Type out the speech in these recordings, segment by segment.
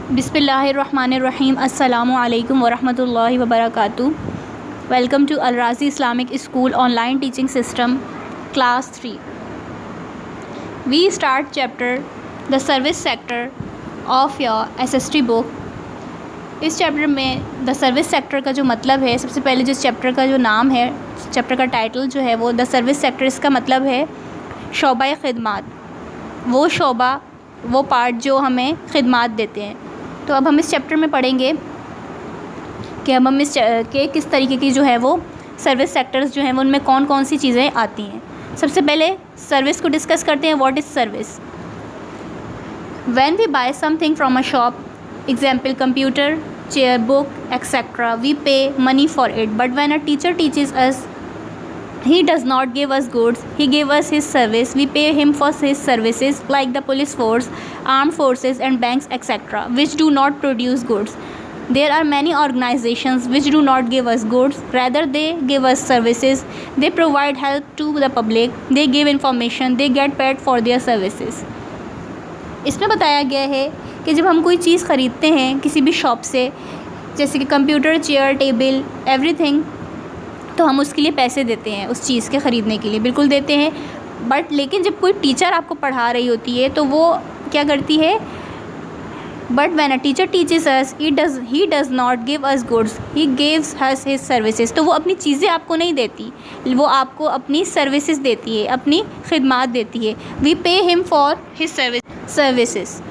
बिस्मिल्लाहिर्रहमानिर्रहीम अस्सलामु अलैकुम वरहमतुल्लाहि वबरकातुहू। Welcome to Al Razi Islamic school online teaching system class 3। We start chapter the service sector of your SST book. इस chapter में the service sector का जो मतलब है, सबसे पहले जिस चैप्टर का जो नाम है, चैप्टर का टाइटल जो है वो द सर्विस सेक्टर, इसका मतलब है शोबा ख़िदमात, वो शोबा, वो पार्ट जो हमें ख़िदमात देते हैं। तो अब हम इस चैप्टर में पढ़ेंगे कि अब हम किस तरीके की जो है वो सर्विस सेक्टर्स जो हैं वो उनमें कौन कौन सी चीज़ें आती हैं। सबसे पहले सर्विस को डिस्कस करते हैं। What is service? When we buy something from a shop, example computer, chair, book etcetera, we pay money for it, but when a teacher teaches us, he does not give us goods, he gave us his service. We pay him for his services, like the police force, armed forces and banks etc., which do not produce goods. There are many organizations which do not give us goods, rather they give us services. They provide help to the public, they give information, they get paid for their services. इसमें बताया गया है कि जब हम कोई चीज़ ख़रीदते हैं किसी भी शॉप से, जैसे कि कंप्यूटर, चेयर, टेबल, एवरीथिंग, तो हम उसके लिए पैसे देते हैं, उस चीज़ के ख़रीदने के लिए बिल्कुल देते हैं। बट लेकिन जब कोई टीचर आपको पढ़ा रही होती है तो वो क्या करती है? But when a teacher teaches us, he does not give us goods, he gives us his services. तो वो अपनी चीज़ें आपको नहीं देती, वो आपको अपनी सर्विसेज देती है, अपनी खिदमात देती है। We pay him for his services,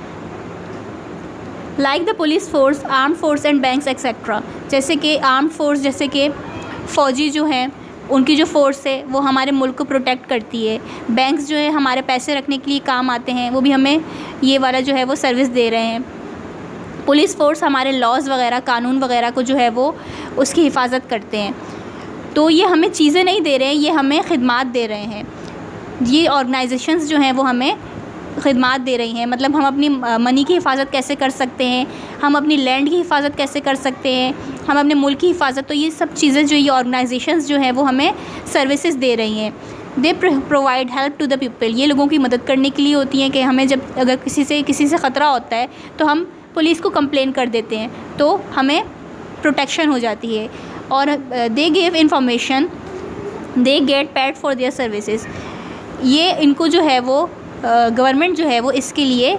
like the police force, arm force and banks etcetera. जैसे कि आर्म फोर्स, जैसे कि फ़ौजी जो हैं उनकी जो फ़ोर्स है वो हमारे मुल्क को प्रोटेक्ट करती है। बैंक्स जो है हमारे पैसे रखने के लिए काम आते हैं, वो भी हमें ये वाला जो है वो सर्विस दे रहे हैं। पुलिस फ़ोर्स हमारे लॉज़ वगैरह, कानून वगैरह को जो है वो उसकी हिफाजत करते हैं। तो ये हमें चीज़ें नहीं दे रहे हैं, ये हमें खिदमात दे रहे हैं। ये ऑर्गेनाइजेशंस जो हैं वो हमें खिदमात दे रही हैं। मतलब हम अपनी मनी की हिफाजत कैसे कर सकते हैं, हम अपनी लैंड की हिफाजत कैसे कर सकते हैं, हम अपने मुल्क की हिफाजत, तो ये सब चीज़ें जो ये ऑर्गेनाइजेशंस जो हैं वो हमें सर्विसेज दे रही हैं। They provide help to the people, ये लोगों की मदद करने के लिए होती हैं कि हमें जब अगर किसी से ख़तरा होता है तो हम पुलिस को कंप्लेन कर देते हैं, तो हमें प्रोटेक्शन हो जाती है। और they give information, they get paid for their services. ये इनको जो है वो गवर्नमेंट जो है वो इसके लिए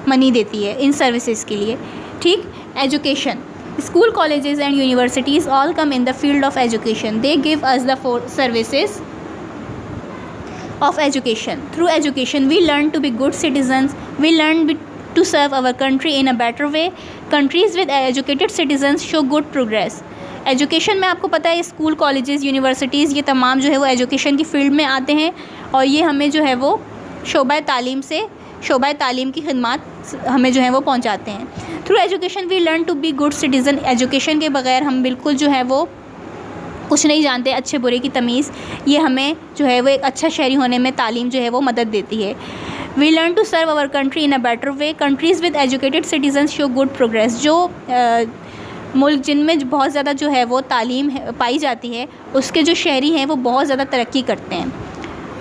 मनी देती है, इन सर्विसेज के लिए। ठीक। Education, school, colleges and universities all come in the field of education. They give us the services of education. Through education we learn to be good citizens, we learn to serve our country in a better way. Countries with educated citizens show good progress. Education में आपको पता है school, colleges, universities, ये तमाम जो है वो education की फ़ील्ड में आते हैं और ये हमें जो है वो शोबा तालीम की खिदमत हमें जो है वो पहुंचाते हैं। Through education we learn to be good citizen. Education के बगैर हम बिल्कुल जो है वो कुछ नहीं जानते, अच्छे बुरे की तमीज़। ये हमें जो है वो एक अच्छा शहरी होने में तालीम जो है वो मदद देती है। We learn to serve our country in a better way. Countries with educated citizen show good progress. जो मुल्क जिनमें बहुत ज़्यादा जो है वो तालीम पाई जाती है, उसके जो शहरी हैं वो बहुत ज़्यादा तरक्की करते हैं।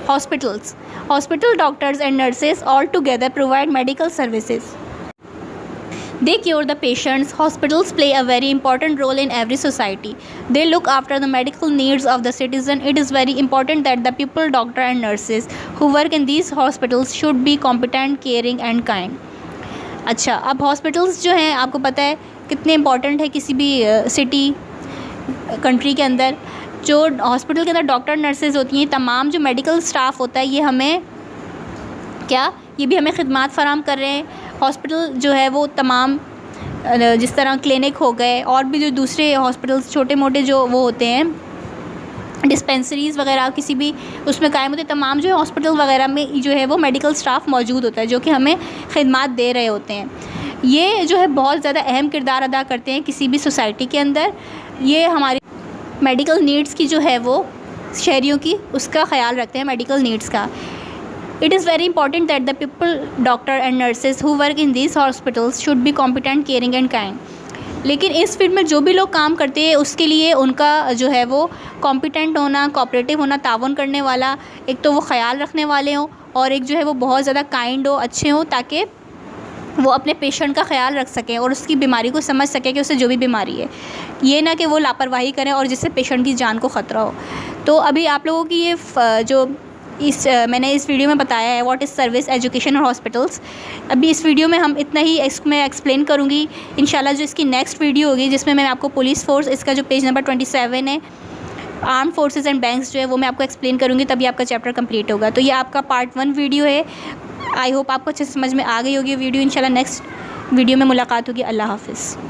Hospital doctors and nurses all together provide medical services. They cure the patients. Hospitals play a very important role in every society. They look after the medical needs of the citizen. It is very important that the people, doctor and nurses who work in these hospitals should be competent, caring and kind. अच्छा, अब hospitals जो हैं आपको पता है कितने important है किसी भी सिटी, कंट्री के अंदर। जो हॉस्पिटल के अंदर डॉक्टर, नर्सेज होती हैं, तमाम जो मेडिकल स्टाफ होता है, ये भी हमें खिदमात फराम कर रहे हैं। हॉस्पिटल जो है वो तमाम जिस तरह क्लिनिक हो गए और भी जो दूसरे हॉस्पिटल्स छोटे मोटे जो वो होते हैं, डिस्पेंसरीज़ वगैरह किसी भी उसमें कायम होते, तमाम जो है हॉस्पिटल वगैरह में जो है वो मेडिकल स्टाफ मौजूद होता है जो कि हमें खिदमात दे रहे होते हैं। ये जो है बहुत ज़्यादा अहम किरदार अदा करते हैं किसी भी सोसाइटी के अंदर। ये हमारी मेडिकल नीड्स की जो है वो शहरियों की उसका ख्याल रखते हैं, मेडिकल नीड्स का। It is very important that the people, doctor and nurses who work in these hospitals should be competent, caring and kind. लेकिन इस फील्ड में जो भी लोग काम करते हैं उसके लिए उनका जो है वो कॉम्पिटेंट होना, कोऑपरेटिव होना, तावन करने वाला, एक तो वो ख्याल रखने वाले हों और एक जो है वो बहुत ज़्यादा काइंड हो, अच्छे हों, ताकि वो अपने पेशेंट का ख़्याल रख सकें और उसकी बीमारी को समझ सकें कि उसे जो भी बीमारी है, ये ना कि वो लापरवाही करें और जिससे पेशेंट की जान को ख़तरा हो। तो अभी आप लोगों की ये जो मैंने इस वीडियो में बताया है व्हाट इज़ सर्विस एजुकेशन और हॉस्पिटल्स, अभी इस वीडियो में हम इतना ही इसमें एक्सप्लेन करूँगी। इंशाल्लाह जो इसकी नेक्स्ट वीडियो होगी जिसमें मैं आपको पुलिस फ़ोर्स, इसका जो पेज नंबर 27 है, आर्म फोर्सेस एंड बैंक्स जो है वो मैं आपको एक्सप्लेन करूँगी, तभी आपका चैप्टर कंप्लीट होगा। तो ये आपका पार्ट 1 वीडियो है। आई होप आपको अच्छे से समझ में आ गई होगी वीडियो। इंशाल्लाह नेक्स्ट वीडियो में मुलाकात होगी। अल्लाह हाफ़िज़।